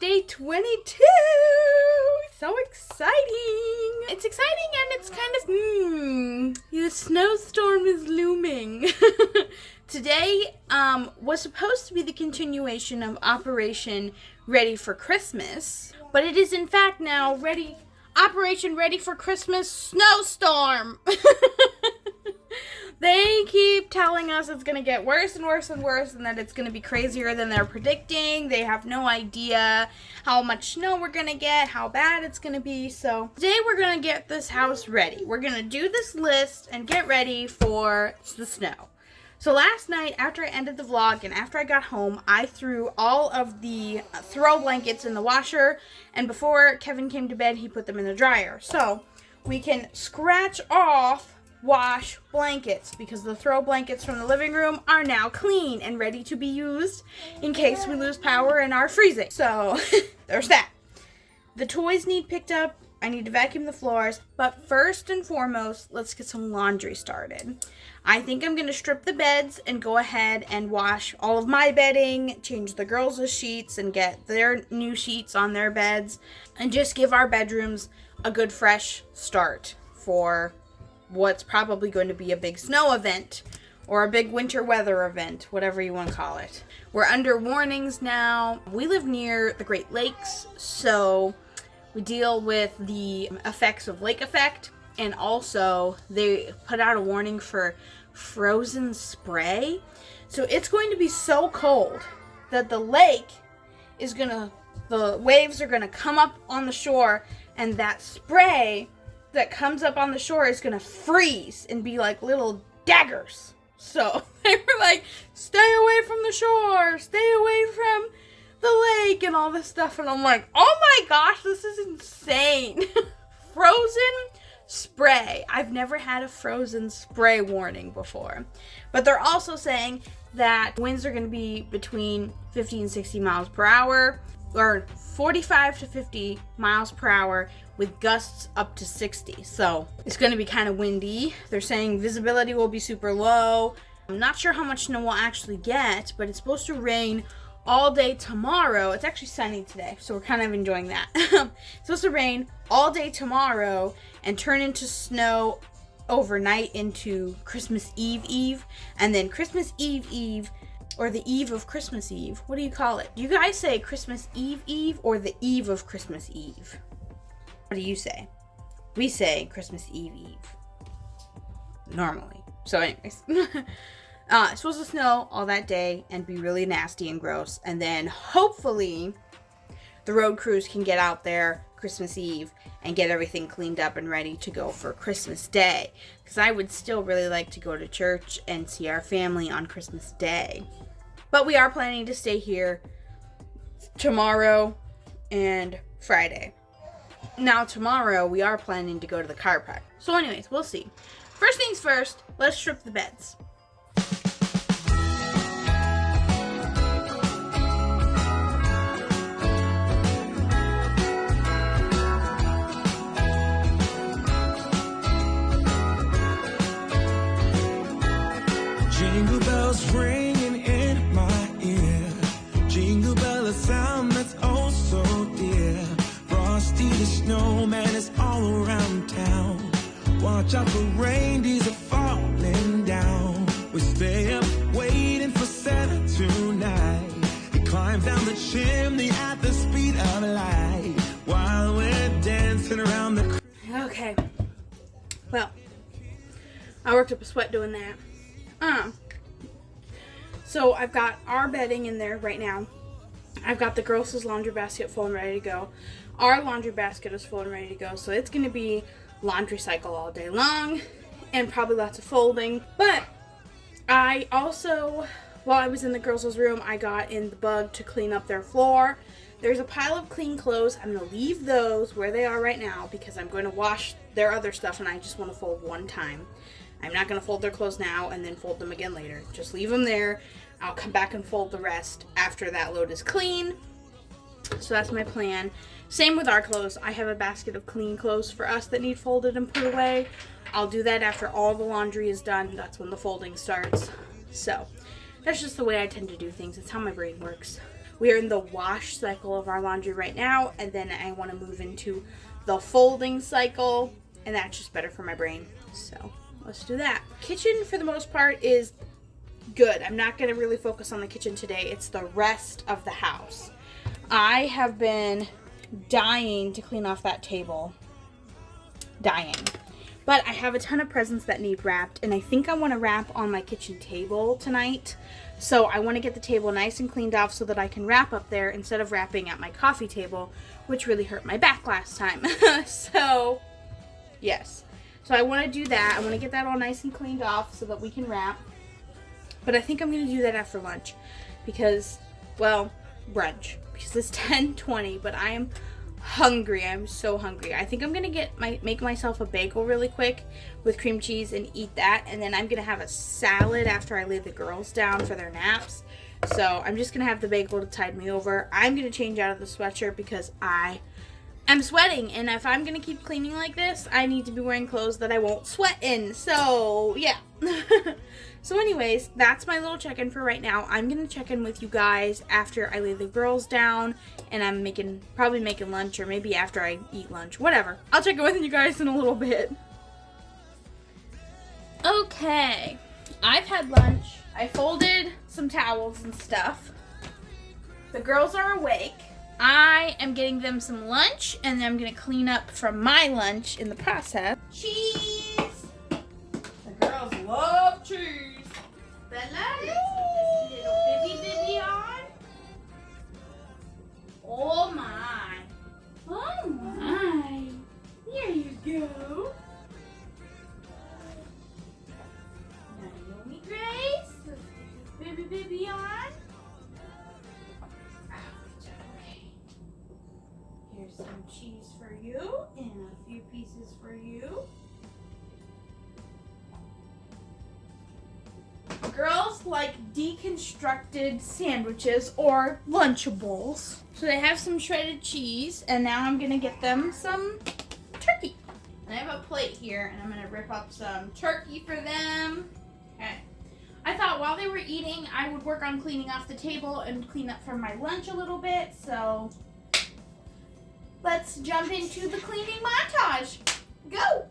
day 22. So exciting. It's exciting and it's kind of, the snowstorm is looming. Today was supposed to be the continuation of Operation Ready for Christmas, but it is in fact now Operation Ready for Christmas Snowstorm. They keep telling us it's going to get worse and worse and worse and that it's going to be crazier than they're predicting. They have no idea how much snow we're going to get, how bad it's going to be. So today we're going to get this house ready. We're going to do this list and get ready for the snow. So last night, after I ended the vlog and after I got home, I threw all of the throw blankets in the washer. And before Kevin came to bed, he put them in the dryer. So we can scratch off wash blankets because the throw blankets from the living room are now clean and ready to be used in case we lose power and are freezing. So there's that. The toys need picked up. I need to vacuum the floors, but first and foremost, let's get some laundry started. I think I'm going to strip the beds and go ahead and wash all of my bedding, change the girls' sheets and get their new sheets on their beds, and just give our bedrooms a good fresh start for what's probably going to be a big snow event or a big winter weather event, whatever you want to call it. We're under warnings now. We live near the Great Lakes, so we deal with the effects of lake effect, and also they put out a warning for frozen spray. So it's going to be so cold that the waves are gonna come up on the shore, and that spray that comes up on the shore is gonna freeze and be like little daggers. So they were like, stay away from the shore, stay away from the lake and all this stuff. And I'm like, oh my gosh, this is insane. Frozen spray. I've never had a frozen spray warning before. But they're also saying that winds are going to be between 50 and 60 miles per hour, or 45 to 50 miles per hour with gusts up to 60. So it's going to be kind of windy. They're saying visibility will be super low. I'm not sure how much snow we'll actually get, but it's supposed to rain all day tomorrow. It's actually sunny today, so we're kind of enjoying that. It's supposed to rain all day tomorrow and turn into snow overnight into Christmas Eve, and then Christmas Eve, or the eve of Christmas Eve. What do you call it? Do you guys say Christmas Eve or the eve of Christmas Eve? What do you say? We say Christmas Eve. Normally. So anyways. It's supposed to snow all that day and be really nasty and gross. And then hopefully the road crews can get out there Christmas Eve and get everything cleaned up and ready to go for Christmas Day. Because I would still really like to go to church and see our family on Christmas Day. But we are planning to stay here tomorrow and Friday. Now tomorrow we are planning to go to the chiropractor. So anyways, we'll see. First things first, let's strip the beds. Jingle bells ringing in my ear. Jingle bell, a sound that's oh so dear. Frosty the snowman is all around town. Watch out, the reindeers are falling down. We stay up waiting for Santa tonight. He climbs down the chimney at the speed of light while we're dancing around the... Okay. Well, I worked up a sweat doing that. So I've got our bedding in there right now. I've got the girls' laundry basket full and ready to go. Our laundry basket is full and ready to go. So it's going to be laundry cycle all day long and probably lots of folding. But I also, while I was in the girls' room, I got in the bug to clean up their floor. There's a pile of clean clothes. I'm going to leave those where they are right now because I'm going to wash their other stuff and I just want to fold one time. I'm not going to fold their clothes now and then fold them again later. Just leave them there. I'll come back and fold the rest after that load is clean. So that's my plan. Same with our clothes. I have a basket of clean clothes for us that need folded and put away. I'll do that after all the laundry is done. That's when the folding starts. So that's just the way I tend to do things. It's how my brain works. We are in the wash cycle of our laundry right now, and then I want to move into the folding cycle, and that's just better for my brain. So let's do that. Kitchen, for the most part, is good. I'm not going to really focus on the kitchen today. It's the rest of the house. I have been dying to clean off that table. Dying. But I have a ton of presents that need wrapped, and I think I want to wrap on my kitchen table tonight. So I want to get the table nice and cleaned off so that I can wrap up there instead of wrapping at my coffee table, which really hurt my back last time. So, yes. So I want to do that. I want to get that all nice and cleaned off so that we can wrap. But I think I'm going to do that after lunch because, well, brunch. Because it's 10:20, but I am hungry. I'm so hungry. I think I'm gonna make myself a bagel really quick with cream cheese and eat that, and then I'm gonna have a salad after I lay the girls down for their naps. So I'm just gonna have the bagel to tide me over. I'm gonna change out of the sweatshirt because I am sweating, and if I'm gonna keep cleaning like this, I need to be wearing clothes that I won't sweat in. So yeah. So anyways, that's my little check-in for right now. I'm going to check in with you guys after I lay the girls down, and I'm probably making lunch, or maybe after I eat lunch, whatever. I'll check in with you guys in a little bit. Okay, I've had lunch. I folded some towels and stuff. The girls are awake. I am getting them some lunch, and then I'm going to clean up from my lunch in the process. Cheese! The girls love cheese. Bella, let's put this little baby on. Oh my. Oh my. Here you go. Naomi Grace, let's get this baby on. Ouch, okay. Here's some cheese for you and a few pieces for you. Girls like deconstructed sandwiches or Lunchables. So they have some shredded cheese, and now I'm gonna get them some turkey. And I have a plate here, and I'm gonna rip up some turkey for them. Okay. I thought while they were eating, I would work on cleaning off the table and clean up from my lunch a little bit. So let's jump into the cleaning montage. Go!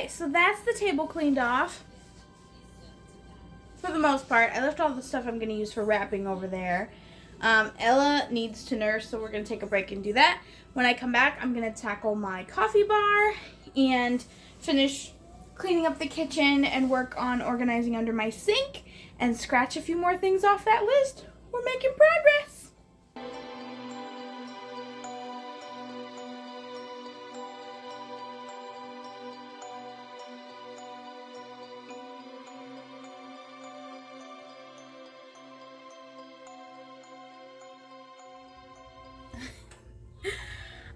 So that's the table cleaned off. For the most part. I left all the stuff I'm going to use for wrapping over there. Ella needs to nurse, so we're going to take a break and do that. When I come back, I'm going to tackle my coffee bar and finish cleaning up the kitchen and work on organizing under my sink and scratch a few more things off that list. We're making progress.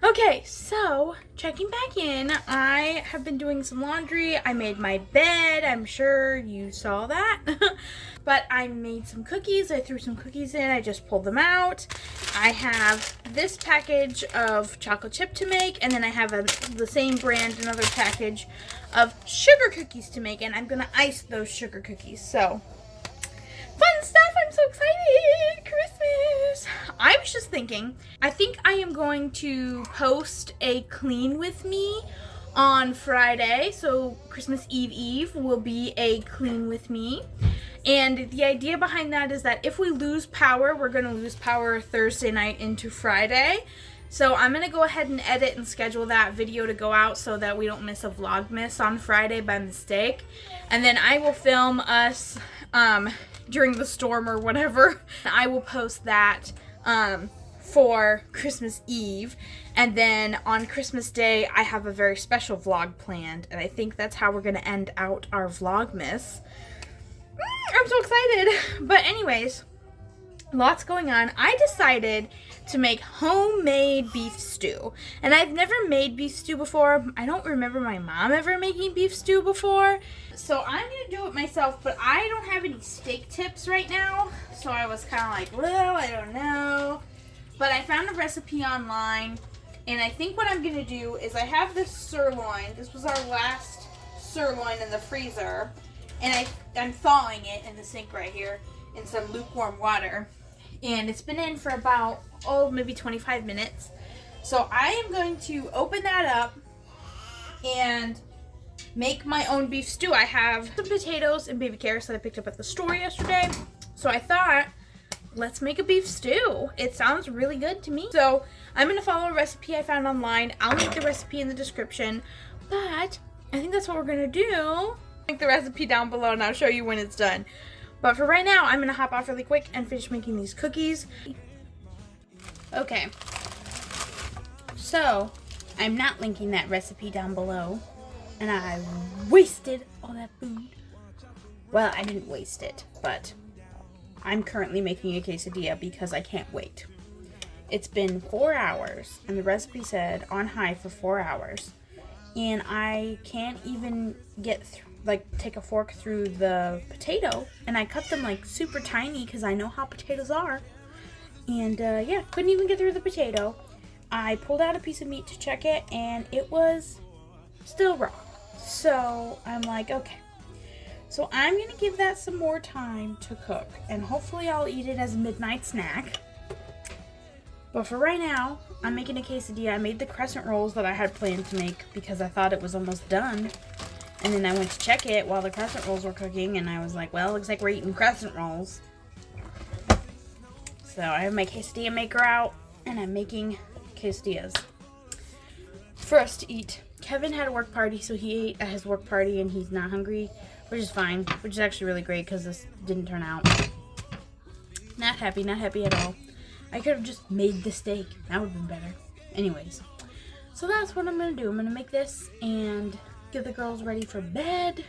Okay, so checking back in, I have been doing some laundry. I made my bed. I'm sure you saw that. But I made some cookies. I threw some cookies in. I just pulled them out. I have this package of chocolate chip to make, and then I have the same brand, another package of sugar cookies to make, and I'm going to ice those sugar cookies. So, fun stuff. I'm so excited. Christmas. I was just thinking, I think I am going to post a clean with me on Friday. So Christmas Eve will be a clean with me. And the idea behind that is that if we lose power, we're going to lose power Thursday night into Friday. So I'm going to go ahead and edit and schedule that video to go out so that we don't miss a Vlogmas on Friday by mistake. And then I will film us during the storm or whatever. I will post that for Christmas Eve. And then on Christmas Day, I have a very special vlog planned. And I think that's how we're going to end out our Vlogmas. I'm so excited. But anyways, lots going on. I decided to make homemade beef stew. And I've never made beef stew before. I don't remember my mom ever making beef stew before. So I'm going to do it myself, but I don't have any steak tips right now. So I was kind of like, well, I don't know. But I found a recipe online. And I think what I'm going to do is I have this sirloin. This was our last sirloin in the freezer. And I'm thawing it in the sink right here in some lukewarm water. And it's been in for about, maybe 25 minutes. So I am going to open that up and make my own beef stew. I have some potatoes and baby carrots that I picked up at the store yesterday. So I thought, let's make a beef stew. It sounds really good to me. So I'm going to follow a recipe I found online. I'll link the recipe in the description. But I think that's what we're going to do. Link the recipe down below and I'll show you when it's done. But for right now, I'm going to hop off really quick and finish making these cookies. Okay. So, I'm not linking that recipe down below. And I wasted all that food. Well, I didn't waste it, but I'm currently making a quesadilla because I can't wait. It's been 4 hours, and the recipe said on high for 4 hours. And I can't even get through. Take a fork through the potato, and I cut them super tiny because I know how potatoes are. And yeah, couldn't even get through the potato. I pulled out a piece of meat to check it, and it was still raw. So I'm like, okay. So I'm gonna give that some more time to cook, and hopefully I'll eat it as a midnight snack. But for right now, I'm making a quesadilla. I made the crescent rolls that I had planned to make because I thought it was almost done. And then I went to check it while the crescent rolls were cooking, and I was like, well, looks like we're eating crescent rolls. So I have my quesadilla maker out, and I'm making quesadillas for us to eat. Kevin had a work party, so he ate at his work party, and he's not hungry, which is fine, which is actually really great because this didn't turn out. Not happy at all. I could have just made the steak. That would have been better. Anyways, so that's what I'm going to do. I'm going to make this and get the girls ready for bed,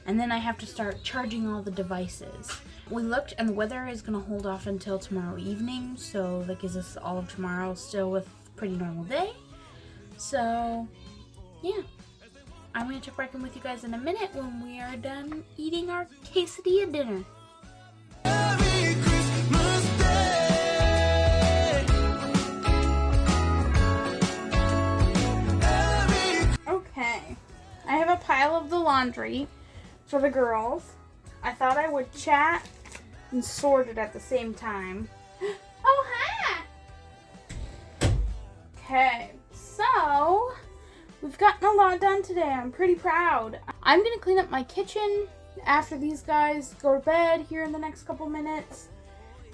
and then I have to start charging all the devices. We looked, and the weather is going to hold off until tomorrow evening, so that gives us all of tomorrow still with a pretty normal day. So yeah, I'm going to check back in with you guys in a minute when we are done eating our quesadilla dinner. Merry Christmas Day. Okay, I have a pile of the laundry for the girls. I thought I would chat and sort it at the same time. Oh, hi! Okay, so we've gotten a lot done today. I'm pretty proud. I'm going to clean up my kitchen after these guys go to bed here in the next couple minutes,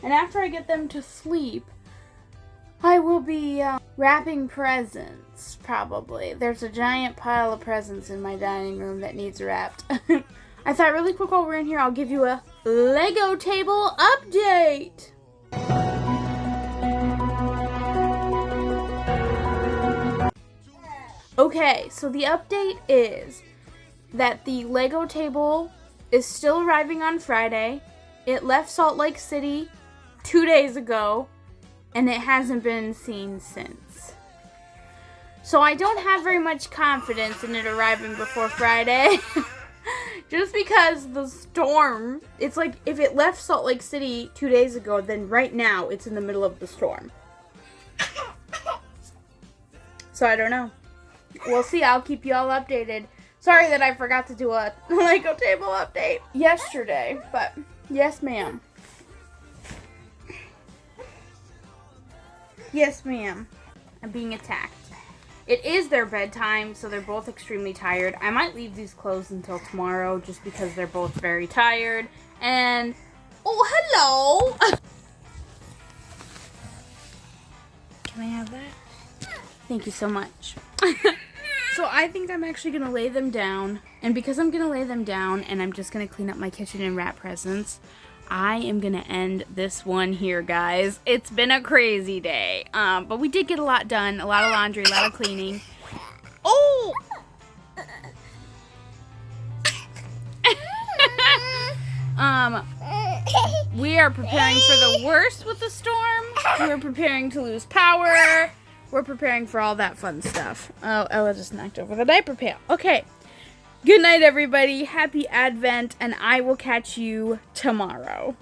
and after I get them to sleep, I will be wrapping presents, probably. There's a giant pile of presents in my dining room that needs wrapped. I thought really quick while we're in here, I'll give you a Lego table update. Okay, so the update is that the Lego table is still arriving on Friday. It left Salt Lake City 2 days ago, and it hasn't been seen since. So I don't have very much confidence in it arriving before Friday. Just because the storm, it's like if it left Salt Lake City 2 days ago, then right now it's in the middle of the storm. So I don't know. We'll see. I'll keep you all updated. Sorry that I forgot to do a Lego table update yesterday, but yes, ma'am. Yes, ma'am. I'm being attacked. It is their bedtime, so they're both extremely tired. I might leave these closed until tomorrow just because they're both very tired. And, oh, hello! Can I have that? Thank you so much. So I think I'm actually going to lay them down. And because I'm going to lay them down and I'm just going to clean up my kitchen and wrap presents, I am going to end this one here, guys. It's been a crazy day. But we did get a lot done. A lot of laundry, a lot of cleaning. Oh! We are preparing for the worst with the storm. We're preparing to lose power. We're preparing for all that fun stuff. Oh, Ella just knocked over the diaper pail. Okay. Good night, everybody. Happy Advent, and I will catch you tomorrow.